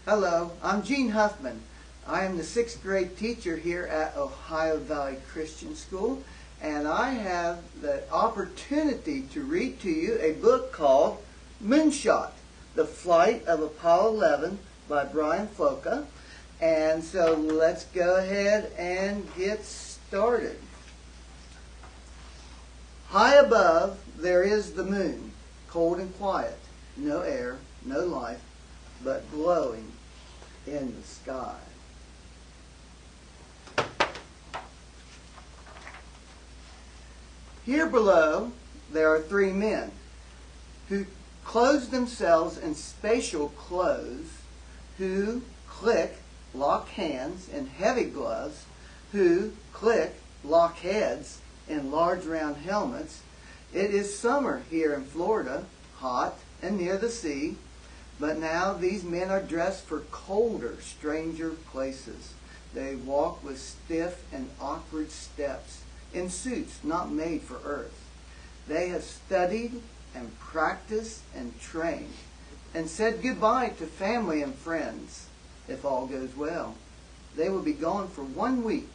Hello, I'm Gene Huffman. I am the 6th grade teacher here at Ohio Valley Christian School, and I have the opportunity to read to you a book called Moonshot, The Flight of Apollo 11 by Brian Floca. And so let's go ahead and get started. High above there is the moon, cold and quiet, no air, no life, but glowing in the sky. Here below there are 3 men who clothe themselves in spatial clothes, who click, lock hands in heavy gloves, who click, lock heads in large round helmets. It is summer here in Florida, hot and near the sea. But now these men are dressed for colder, stranger places. They walk with stiff and awkward steps, in suits not made for earth. They have studied and practiced and trained, and said goodbye to family and friends. If all goes well, they will be gone for 1 week,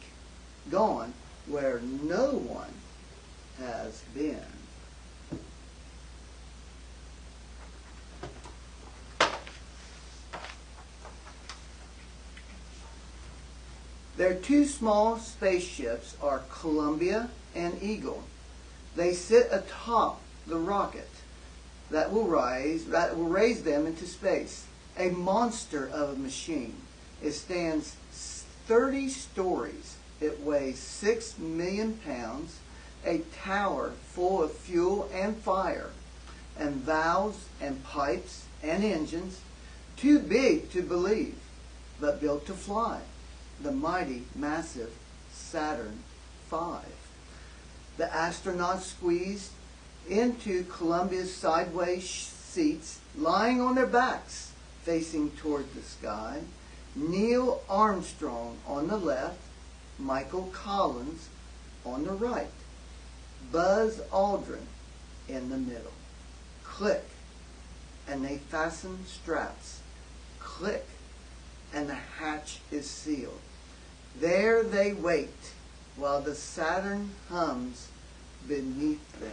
gone where no one has been. Their 2 small spaceships are Columbia and Eagle. They sit atop the rocket that will raise them into space. A monster of a machine. It stands 30 stories. It weighs 6 million pounds. A tower full of fuel and fire, and valves and pipes and engines, too big to believe, but built to fly. The mighty, massive Saturn V. The astronauts squeezed into Columbia's sideways seats, lying on their backs, facing toward the sky. Neil Armstrong on the left, Michael Collins on the right, Buzz Aldrin in the middle. Click, and they fasten straps. Click, and the hatch is sealed. There they wait while the Saturn hums beneath them.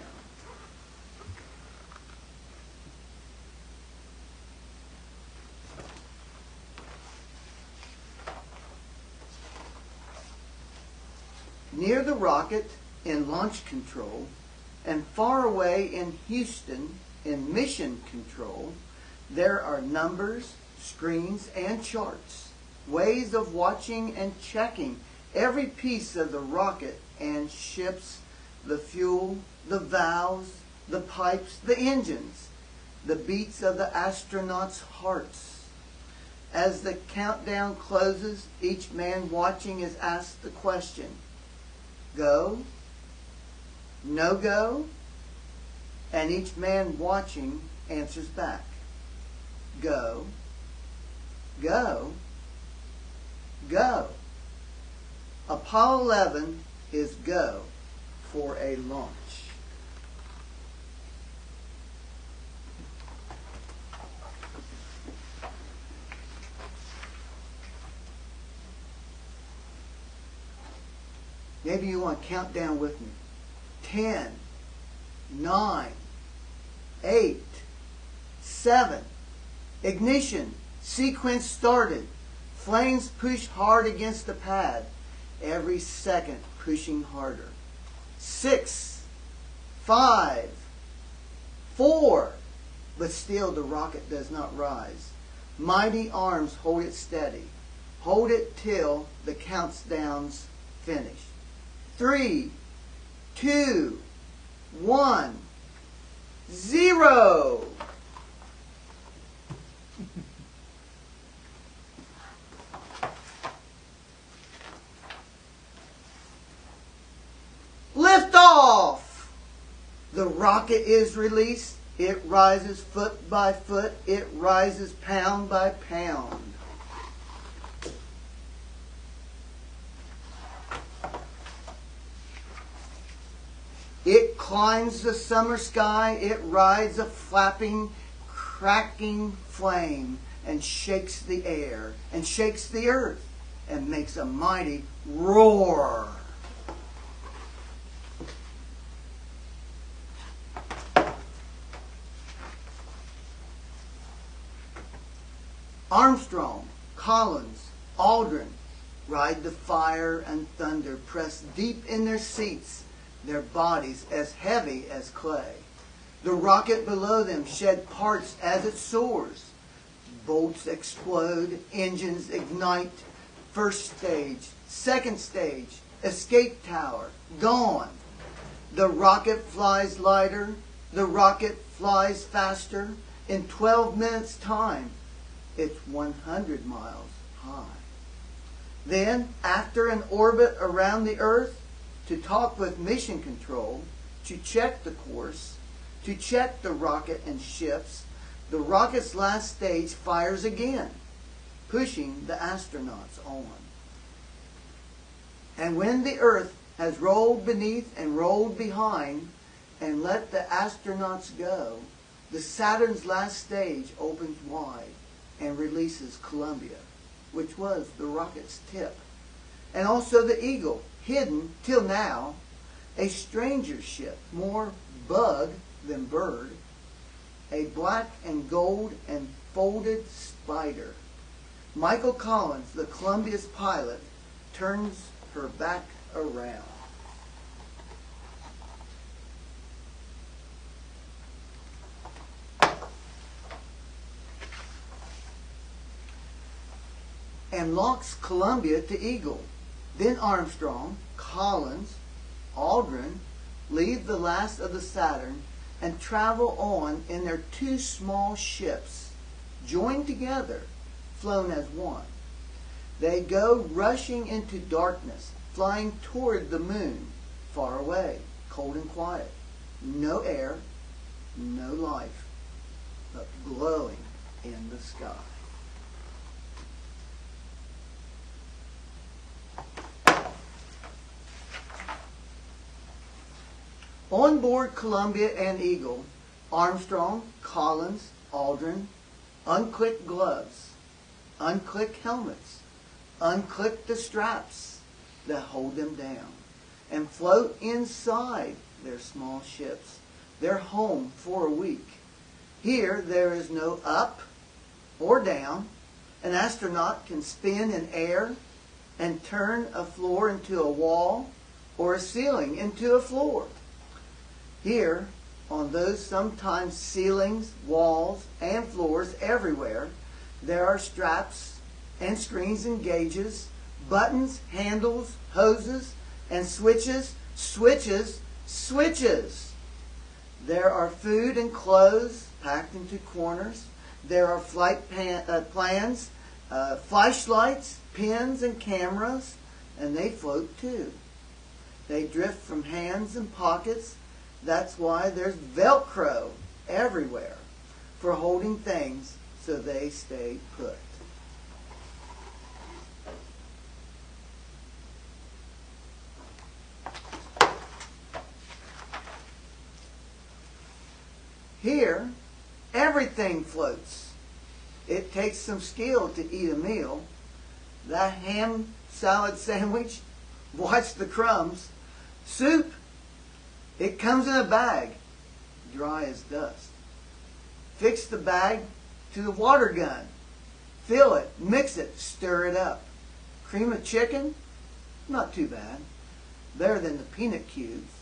Near the rocket in launch control, and far away in Houston in mission control, there are numbers, screens, and charts. Ways of watching and checking every piece of the rocket and ships, the fuel, the valves, the pipes, the engines, the beats of the astronauts' hearts. As the countdown closes, each man watching is asked the question, go, no go, and each man watching answers back, go, go, go. Apollo 11 is go for a launch. Maybe you want to count down with me. 10, 9, 8, 7, ignition, sequence started. Flames push hard against the pad, every second pushing harder. 6, 5, 4, but still the rocket does not rise. Mighty arms hold it steady. Hold it till the countdown's finished. 3, 2, 1, 0. Lift off! The rocket is released. It rises foot by foot. It rises pound by pound. It climbs the summer sky. It rides a flapping, cracking flame and shakes the air and shakes the earth and makes a mighty roar. Armstrong, Collins, Aldrin ride the fire and thunder, pressed deep in their seats, their bodies as heavy as clay. The rocket below them shed parts as it soars. Bolts explode, engines ignite. First stage, second stage, escape tower, gone. The rocket flies lighter, the rocket flies faster. In 12 minutes' time, it's 100 miles high. Then, after an orbit around the Earth, to talk with mission control, to check the course, to check the rocket and ships, the rocket's last stage fires again, pushing the astronauts on. And when the Earth has rolled beneath and rolled behind and let the astronauts go, the Saturn's last stage opens wide and releases Columbia, which was the rocket's tip, and also the Eagle, hidden till now, a stranger ship, more bug than bird, a black and gold and folded spider. Michael Collins, the Columbia's pilot, turns her back around. And locks Columbia to Eagle. Then Armstrong, Collins, Aldrin leave the last of the Saturn and travel on in their two small ships, joined together, flown as one. They go rushing into darkness, flying toward the moon, far away, cold and quiet. No air, no life, but glowing in the sky. On board Columbia and Eagle, Armstrong, Collins, Aldrin unclick gloves, unclick helmets, unclick the straps that hold them down, and float inside their small ships, their home for a week. Here there is no up or down. An astronaut can spin in air and turn a floor into a wall or a ceiling into a floor. Here, on those sometimes ceilings, walls, and floors everywhere, there are straps and screens and gauges, buttons, handles, hoses, and switches, switches, switches. There are food and clothes packed into corners. There are flight plans, flashlights, pens, and cameras, and they float too. They drift from hands and pockets. That's why there's Velcro everywhere for holding things so they stay put. Here, everything floats. It takes some skill to eat a meal. That ham salad sandwich, watch the crumbs. Soup, it comes in a bag, dry as dust. Fix the bag to the water gun. Fill it, mix it, stir it up. Cream of chicken, not too bad. Better than the peanut cubes.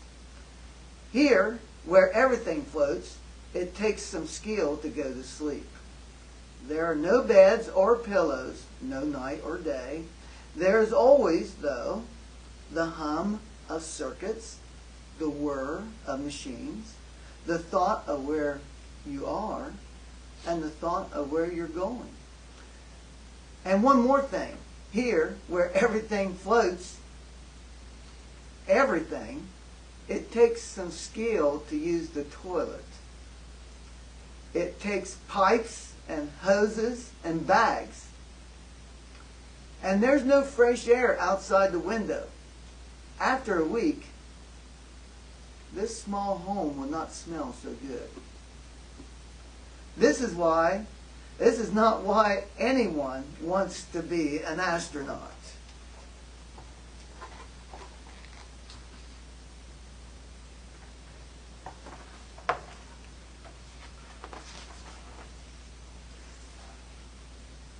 Here, where everything floats, it takes some skill to go to sleep. There are no beds or pillows, no night or day. There is always, though, the hum of circuits, the whir of machines, the thought of where you are, and the thought of where you're going. And one more thing. Here, where everything floats, everything, it takes some skill to use the toilet. It takes pipes and hoses and bags. And there's no fresh air outside the window. After a week, this small home will not smell so good. This is why This is not why anyone wants to be an astronaut.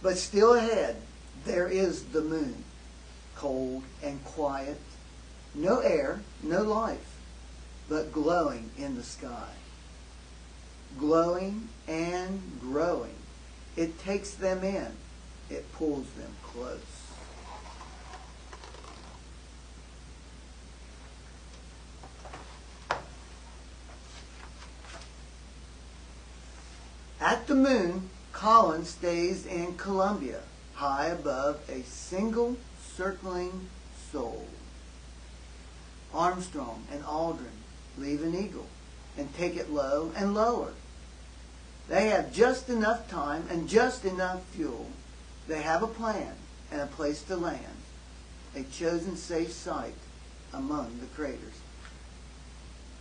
But still ahead, there is the moon, cold and quiet, no air, no life, but glowing in the sky. Glowing and growing. It takes them in. It pulls them close. At the moon, Colin stays in Columbia, high above a single circling soul. Armstrong and Aldrin leave an Eagle and take it low and lower. They have just enough time and just enough fuel. They have a plan and a place to land, a chosen safe site among the craters.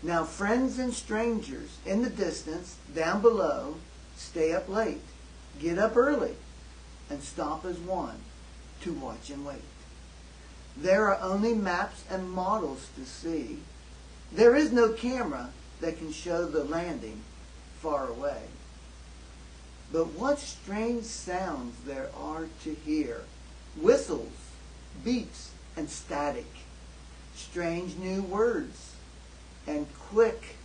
Now friends and strangers in the distance, down below, stay up late, get up early, and stop as one to watch and wait. There are only maps and models to see. There is no camera that can show the landing far away. But what strange sounds there are to hear. Whistles, beeps, and static. Strange new words and quick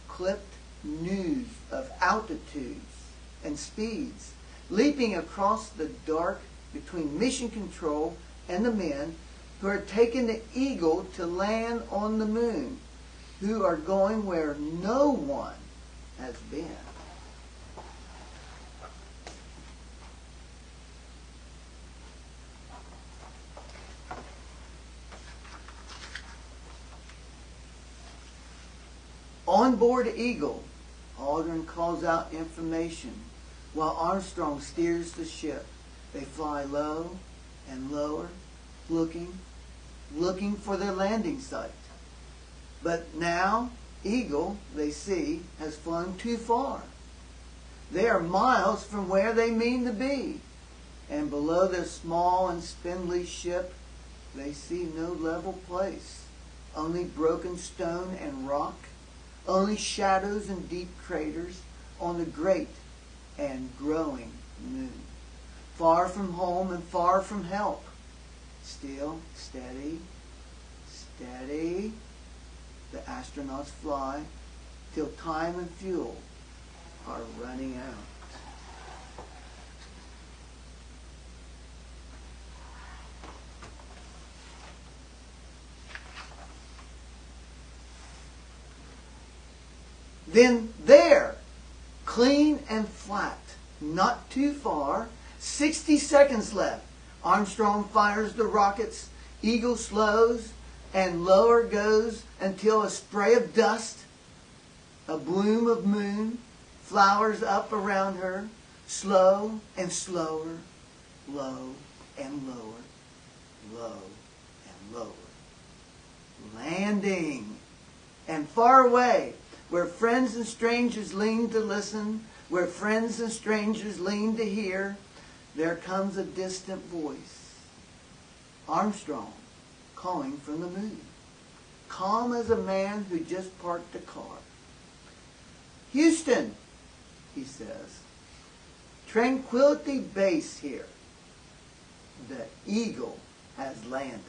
clipped news of altitudes and speeds, leaping across the dark between mission control and the men who are taking the Eagle to land on the moon, who are going where no one has been. On board Eagle, Aldrin calls out information while Armstrong steers the ship. They fly low and lower, looking for their landing site. But now, Eagle, they see, has flown too far. They are miles from where they mean to be. And below their small and spindly ship, they see no level place. Only broken stone and rock. Only shadows and deep craters on the great and growing moon. Far from home and far from help. Still, steady, steady, the astronauts fly till time and fuel are running out. Then there, clean and flat, not too far, 60 seconds left. Armstrong fires the rockets, Eagle slows, and lower goes until a spray of dust, a bloom of moon, flowers up around her, slow and slower, low and lower, low and lower. Landing. And far away, where friends and strangers lean to listen, where friends and strangers lean to hear, there comes a distant voice. Armstrong calling from the moon, calm as a man who just parked a car. Houston, he says, Tranquility Base here. The Eagle has landed.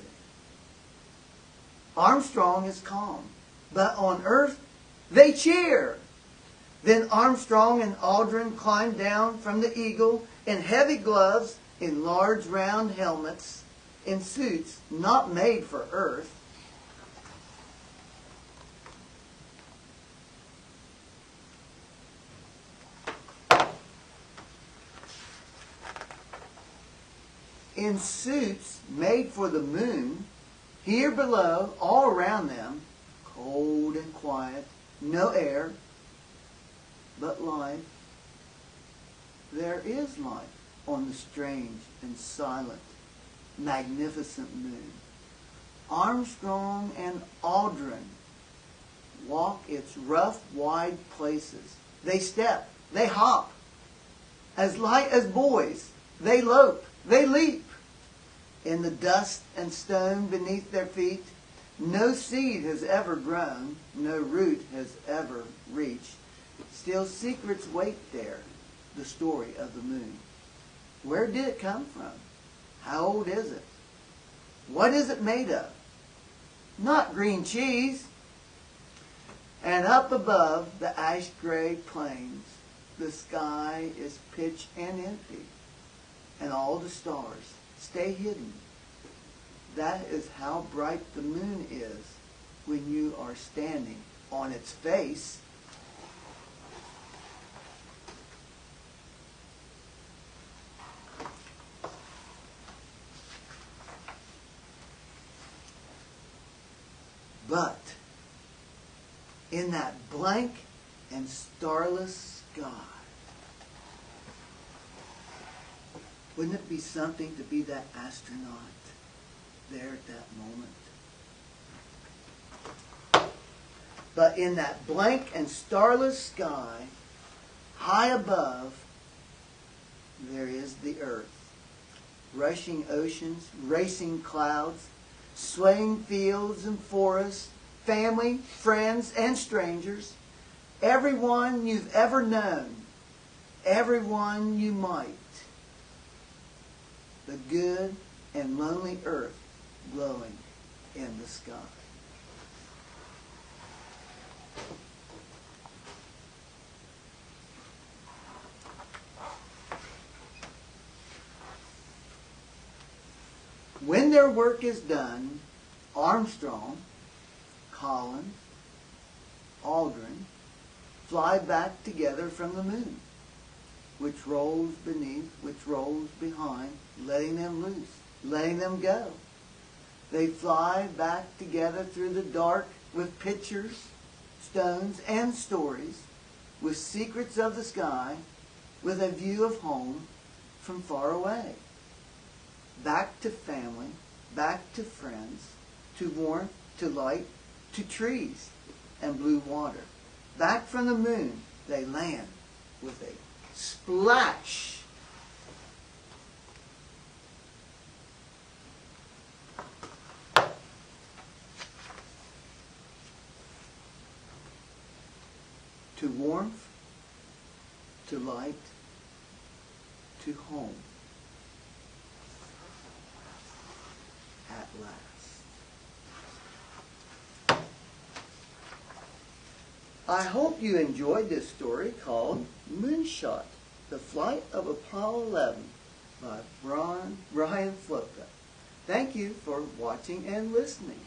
Armstrong is calm, but on Earth, they cheer. Then Armstrong and Aldrin climb down from the Eagle in heavy gloves, in large round helmets, in suits not made for Earth. In suits made for the moon, here below, all around them, cold and quiet, no air, but life. There is life on the strange and silent, magnificent moon. Armstrong and Aldrin walk its rough, wide places. They step, they hop, As light as boys, they lope, they leap. In the dust and stone beneath their feet, no seed has ever grown, no root has ever reached. Still secrets wait there, the story of the moon. Where did it come from? How old is it? What is it made of? Not green cheese. And up above the ash-gray plains, the sky is pitch and empty, and all the stars stay hidden. That is how bright the moon is when you are standing on its face. But in that blank and starless sky, wouldn't it be something to be that astronaut there at that moment? But in that blank and starless sky, high above, there is the earth. Rushing oceans, racing clouds, swaying fields and forests, family, friends, and strangers, everyone you've ever known, everyone you might. The good and lonely earth glowing in the sky. When their work is done, Armstrong, Collins, Aldrin fly back together from the moon, which rolls beneath, which rolls behind, letting them loose, letting them go. They fly back together through the dark with pictures, stones, and stories, with secrets of the sky, with a view of home from far away. Back to family, back to friends, to warmth, to light, to trees and blue water. Back from the moon, they land with a splash. To warmth, to light, to home. At last. I hope you enjoyed this story called Moonshot, The Flight of Apollo 11 by Brian Floca. Thank you for watching and listening.